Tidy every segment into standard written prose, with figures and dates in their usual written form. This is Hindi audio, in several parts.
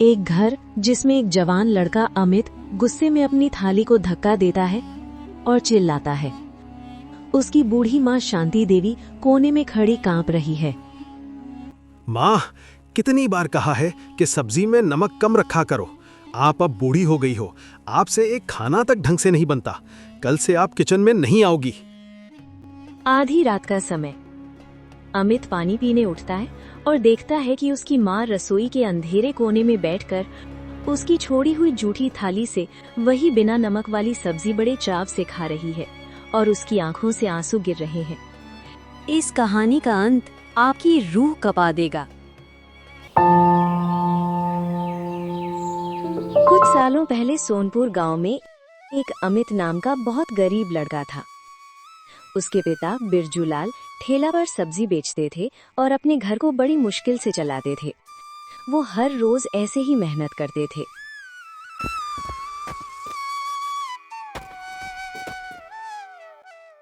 एक घर जिसमें एक जवान लड़का अमित गुस्से में अपनी थाली को धक्का देता है और चिल्लाता है। उसकी बूढ़ी माँ शांति देवी कोने में खड़ी कांप रही है। माँ, कितनी बार कहा है कि सब्जी में नमक कम रखा करो। आप अब बूढ़ी हो गई हो, आपसे एक खाना तक ढंग से नहीं बनता। कल से आप किचन में नहीं आओगी। आधी रात का समय अमित पानी पीने उठता है और देखता है कि उसकी माँ रसोई के अंधेरे कोने में बैठकर उसकी छोड़ी हुई जूठी थाली से वही बिना नमक वाली सब्जी बड़े चाव से खा रही है और उसकी आंखों से आंसू गिर रहे हैं। इस कहानी का अंत आपकी रूह कपा देगा। कुछ सालों पहले सोनपुर गांव में एक अमित नाम का बहुत गरीब लड़का था। उसके पिता बिरजू लाल ठेला पर सब्जी बेचते थे और अपने घर को बड़ी मुश्किल से चलाते थे। वो हर रोज ऐसे ही मेहनत करते थे।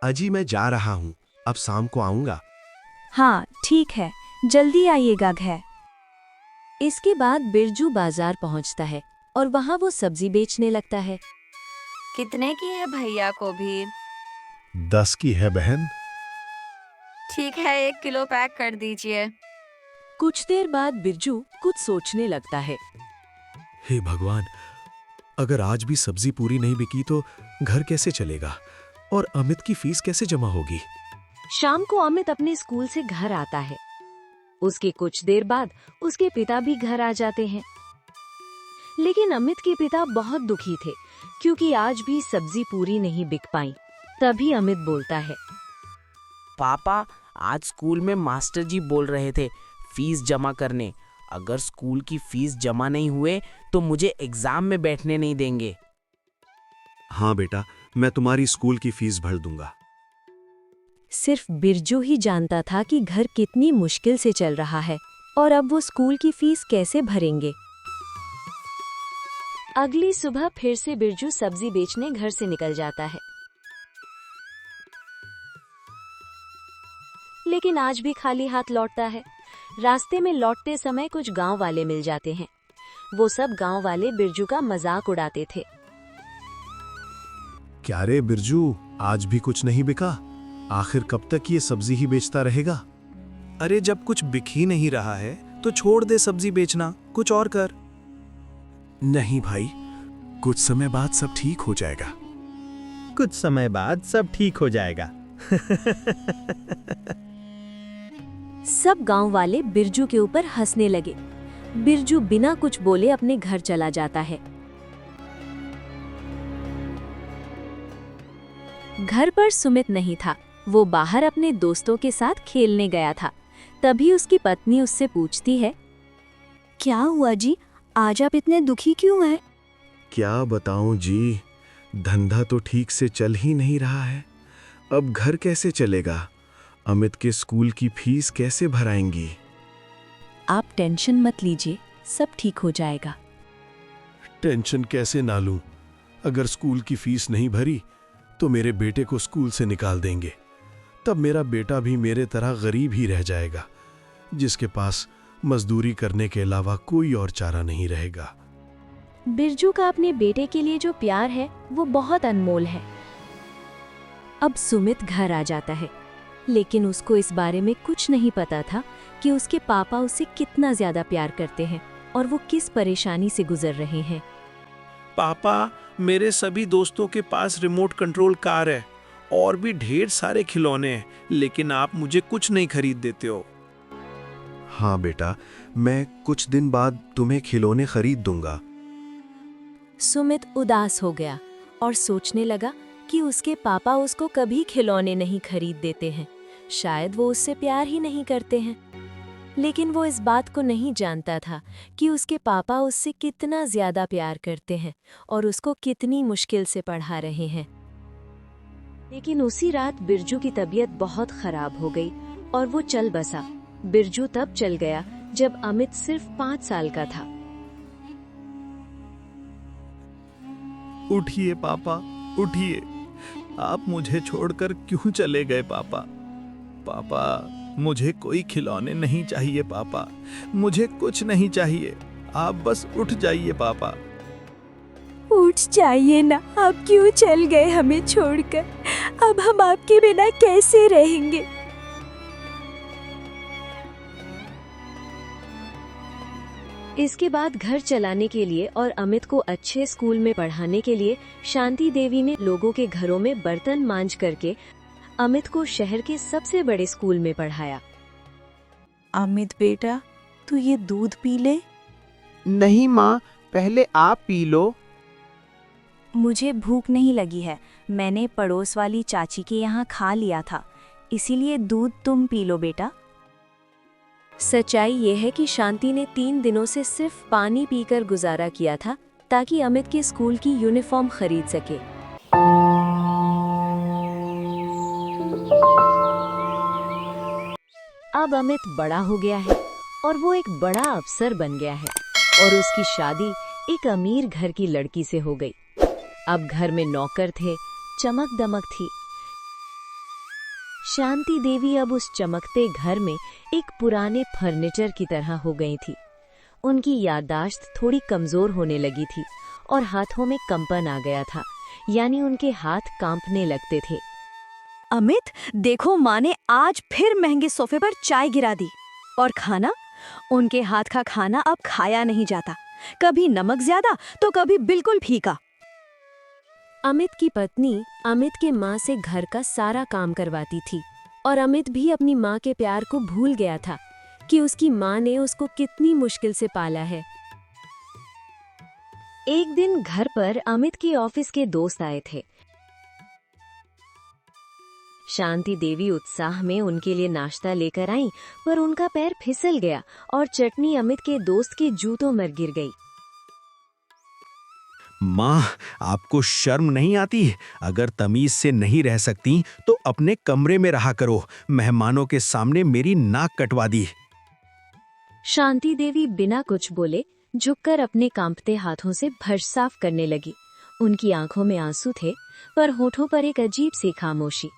अजी, मैं जा रहा हूँ, अब शाम को आऊंगा। हाँ ठीक है, जल्दी आइएगा घर। इसके बाद बिरजू बाजार पहुंचता है और वहाँ वो सब्जी बेचने लगता है। कितने की है भैया को भी? 10 की है बहन। ठीक है, 1 किलो पैक कर दीजिए। कुछ देर बाद बिरजू कुछ सोचने लगता है। हे भगवान, अगर आज भी सब्जी पूरी नहीं बिकी तो घर कैसे चलेगा और अमित की फीस कैसे जमा होगी। शाम को अमित अपने स्कूल से घर आता है। उसके कुछ देर बाद उसके पिता भी घर आ जाते हैं। लेकिन अमित के पिता बहुत दुखी थे क्योंकि आज भी सब्जी पूरी नहीं बिक पाई। तभी अमित बोलता है, पापा, आज स्कूल में मास्टर जी बोल रहे थे फीस जमा करने। अगर स्कूल की फीस जमा नहीं हुए तो मुझे एग्जाम में बैठने नहीं देंगे। हाँ बेटा, मैं तुम्हारी स्कूल की फीस भर दूंगा। सिर्फ बिरजू ही जानता था कि घर कितनी मुश्किल से चल रहा है और अब वो स्कूल की फीस कैसे भरेंगे। अगली सुबह फिर से बिरजू सब्जी बेचने घर से निकल जाता है, लेकिन आज भी खाली हाथ लौटता है। रास्ते में लौटते समय कुछ गांव वाले मिल जाते हैं। वो सब गांव वाले बिरजू का मजाक उड़ाते थे। क्या रे बिरजू, आज भी कुछ नहीं बिका? आखिर कब तक ये सब्जी ही बेचता रहेगा? अरे, जब कुछ बिक ही नहीं रहा है तो छोड़ दे सब्जी बेचना, कुछ और कर। नहीं भाई, कुछ समय बाद सब ठीक हो जाएगा। कुछ समय बाद सब ठीक हो जाएगा। सब गांव वाले बिरजू के ऊपर हंसने लगे। बिरजू बिना कुछ बोले अपने घर चला जाता है। घर पर सुमित नहीं था। वो बाहर अपने दोस्तों के साथ खेलने गया था। तभी उसकी पत्नी उससे पूछती है, क्या हुआ जी, आज आप इतने दुखी क्यों हैं? क्या बताऊं जी, धंधा तो ठीक से चल ही नहीं रहा है। अब घर कैसे चलेगा? अमित के स्कूल की फीस कैसे भराएंगी? आप टेंशन मत लीजिए, सब ठीक हो जाएगा। टेंशन कैसे ना लूं? अगर स्कूल की फीस नहीं भरी तो मेरे बेटे को स्कूल से निकाल देंगे। तब मेरा बेटा भी मेरे तरह गरीब ही रह जाएगा, जिसके पास मजदूरी करने के अलावा कोई और चारा नहीं रहेगा। बिरजू का अपने बेटे के लिए जो प्यार है वो बहुत अनमोल है। अब सुमित घर आ जाता है, लेकिन उसको इस बारे में कुछ नहीं पता था कि उसके पापा उसे कितना ज्यादा प्यार करते हैं और वो किस परेशानी से गुजर रहे हैं। पापा, मेरे सभी दोस्तों के पास रिमोट कंट्रोल कार है और भी ढेर सारे खिलौने हैं, लेकिन आप मुझे कुछ नहीं खरीद देते हो। हाँ बेटा, मैं कुछ दिन बाद तुम्हें खिलौने खरीद दूंगा। सुमित उदास हो गया और सोचने लगा कि उसके पापा उसको कभी खिलौने नहीं खरीद देते हैं। शायद वो उससे प्यार ही नहीं करते हैं। लेकिन वो इस बात को नहीं जानता था कि उसके पापा उससे कितना ज्यादा प्यार करते हैं और उसको कितनी मुश्किल से पढ़ा रहे हैं। लेकिन उसी रात बिरजू की तबीयत बहुत खराब हो गई और वो चल बसा। बिरजू तब चल गया जब अमित सिर्फ 5 साल का था। उठिए पापा, उठिए। आप मुझे छोड़कर क्यों चले गए पापा? पापा, मुझे कोई खिलौने नहीं चाहिए पापा, मुझे कुछ नहीं चाहिए। आप बस उठ जाइए पापा। उठ जाइए ना, आप क्यों चल गए हमें छोड़कर? अब हम आपके बिना कैसे रहेंगे? इसके बाद घर चलाने के लिए और अमित को अच्छे स्कूल में पढ़ाने के लिए शांति देवी ने लोगों के घरों में बर्तन मांज करके अमित को शहर के सबसे बड़े स्कूल में पढ़ाया। अमित बेटा, तू ये दूध पी ले। नहीं माँ, पहले आप पी लो। मुझे भूख नहीं लगी है, मैंने पड़ोस वाली चाची के यहाँ खा लिया था, इसीलिए दूध तुम पी लो बेटा। सच्चाई ये है कि शांति ने 3 दिनों से सिर्फ पानी पीकर गुजारा किया था ताकि अमित के स्कूल की यूनिफॉर्म खरीद सके। अब अमित बड़ा हो गया है और वो एक बड़ा अफसर बन गया है और उसकी शादी एक अमीर घर की लड़की से हो गई। अब घर में नौकर थे, चमक दमक थी। शांति देवी अब उस चमकते घर में एक पुराने फर्नीचर की तरह हो गई थी। उनकी याददाश्त थोड़ी कमजोर होने लगी थी और हाथों में कंपन आ गया था, यानी उनके हाथ कांपने लगते थे। अमित, देखो माँ ने आज फिर महंगे सोफे पर चाय गिरा दी। और खाना, उनके हाथ का खाना अब खाया नहीं जाता, कभी नमक ज्यादा तो कभी बिल्कुल फीका। अमित की पत्नी अमित के माँ से घर का सारा काम करवाती थी और अमित भी अपनी माँ के प्यार को भूल गया था कि उसकी माँ ने उसको कितनी मुश्किल से पाला है। एक दिन घर पर अमित के ऑफिस के दोस्त आए थे। शांति देवी उत्साह में उनके लिए नाश्ता लेकर आई, पर उनका पैर फिसल गया और चटनी अमित के दोस्त के जूतों में गिर गई। माँ, आपको शर्म नहीं आती? अगर तमीज से नहीं रह सकती तो अपने कमरे में रहा करो। मेहमानों के सामने मेरी नाक कटवा दी। शांति देवी बिना कुछ बोले झुककर अपने कांपते हाथों से फर्श साफ करने लगी। उनकी आंखों में आंसू थे, पर होठों पर एक अजीब सी खामोशी।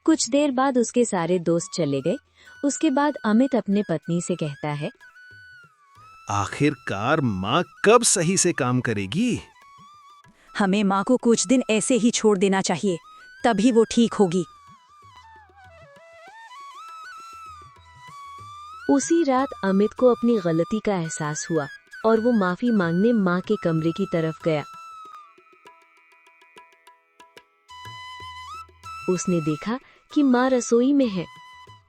कुछ देर बाद उसके सारे दोस्त चले गए। उसके बाद अमित अपने पत्नी से कहता है, आखिरकार माँ कब सही से काम करेगी? हमें माँ को कुछ दिन ऐसे ही छोड़ देना चाहिए, तभी वो ठीक होगी। उसी रात अमित को अपनी गलती का एहसास हुआ और वो माफी मांगने माँ के कमरे की तरफ गया। उसने देखा कि माँ रसोई में है।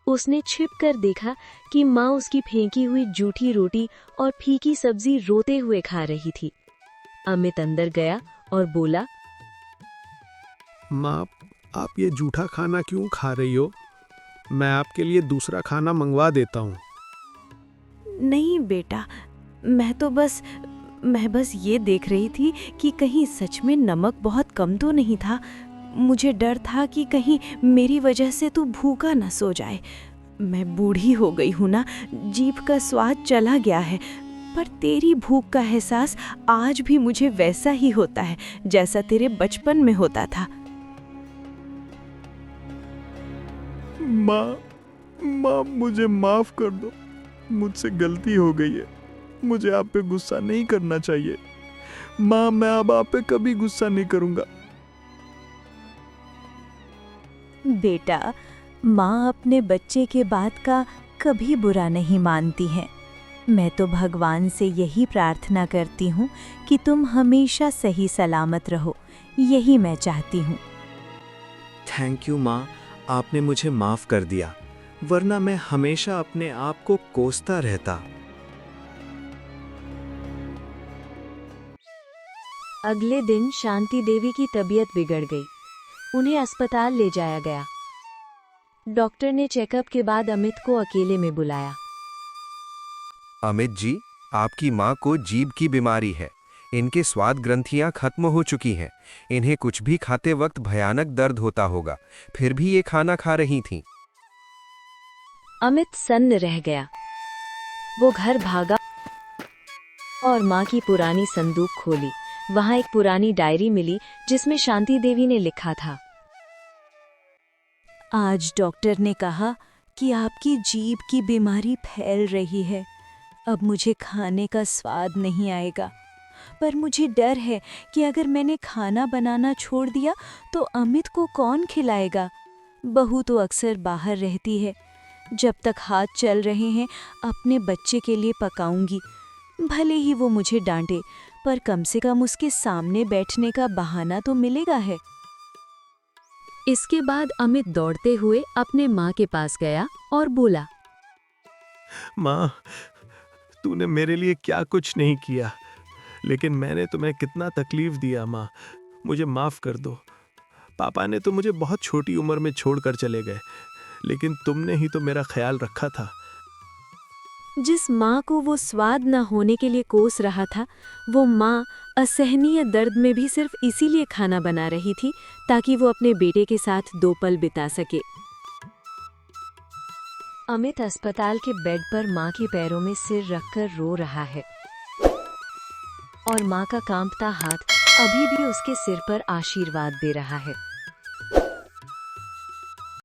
उसने छिपकर देखा कि माँ उसकी फेंकी हुई जूठी रोटी और फीकी सब्जी रोते हुए खा रही थी। अमित अंदर गया और बोला, माँ, आप ये जूठा खाना क्यों खा रही हो? मैं आपके लिए दूसरा खाना मंगवा देता हूँ। नहीं बेटा, मैं बस ये देख रही थी कि कहीं सच में नमक बहुत कम तो नहीं था। मुझे डर था कि कहीं मेरी वजह से तू भूखा न सो जाए। मैं बूढ़ी हो गई हूँ ना, जीभ का स्वाद चला गया है, पर तेरी भूख का एहसास आज भी मुझे वैसा ही होता है जैसा तेरे बचपन में होता था। माँ, मुझे माफ कर दो। मुझसे गलती हो गई है। मुझे आप पे गुस्सा नहीं करना चाहिए। माँ, मैं अब आप पे कभी गुस्सा नहीं करूँगा। बेटा, माँ अपने बच्चे के बात का कभी बुरा नहीं मानती है। मैं तो भगवान से यही प्रार्थना करती हूँ कि तुम हमेशा सही सलामत रहो, यही मैं चाहती हूँ। थैंक यू माँ, आपने मुझे माफ कर दिया, वरना मैं हमेशा अपने आप को कोसता रहता। अगले दिन शांति देवी की तबीयत बिगड़ गई। उन्हें अस्पताल ले जाया गया। डॉक्टर ने चेकअप के बाद अमित को अकेले में बुलाया। अमित जी, आपकी माँ को जीभ की बीमारी है। इनके स्वाद ग्रंथियां खत्म हो चुकी हैं। इन्हें कुछ भी खाते वक्त भयानक दर्द होता होगा, फिर भी ये खाना खा रही थीं। अमित सन्न रह गया। वो घर भागा और माँ की पुरानी संदूक खोली। वहां एक पुरानी डायरी मिली जिसमें शांति देवी ने लिखा था, आज डॉक्टर ने कहा कि आपकी जीभ की बीमारी फैल रही है। अब मुझे खाने का स्वाद नहीं आएगा। पर मुझे डर है कि अगर मैंने खाना बनाना छोड़ दिया तो अमित को कौन खिलाएगा। बहू तो अक्सर बाहर रहती है। जब तक हाथ चल रहे हैं अपने बच्चे के लिए पकाऊंगी। भले ही वो मुझे डांटे, पर कम से कम उसके सामने बैठने का बहाना तो मिलेगा है। इसके बाद अमित दौड़ते हुए अपने माँ के पास गया और बोला, माँ, तूने मेरे लिए क्या कुछ नहीं किया, लेकिन मैंने तुम्हें कितना तकलीफ दिया। माँ, मुझे माफ़ कर दो। पापा ने तो मुझे बहुत छोटी उम्र में छोड़कर चले गए, लेकिन तुमने ही तो मेरा ख्याल रखा था। जिस माँ को वो स्वाद न होने के लिए कोस रहा था, वो माँ असहनीय दर्द में भी सिर्फ इसीलिए खाना बना रही थी ताकि वो अपने बेटे के साथ 2 पल बिता सके। अमित अस्पताल के बेड पर माँ के पैरों में सिर रखकर रो रहा है और माँ का कांपता हाथ अभी भी उसके सिर पर आशीर्वाद दे रहा है।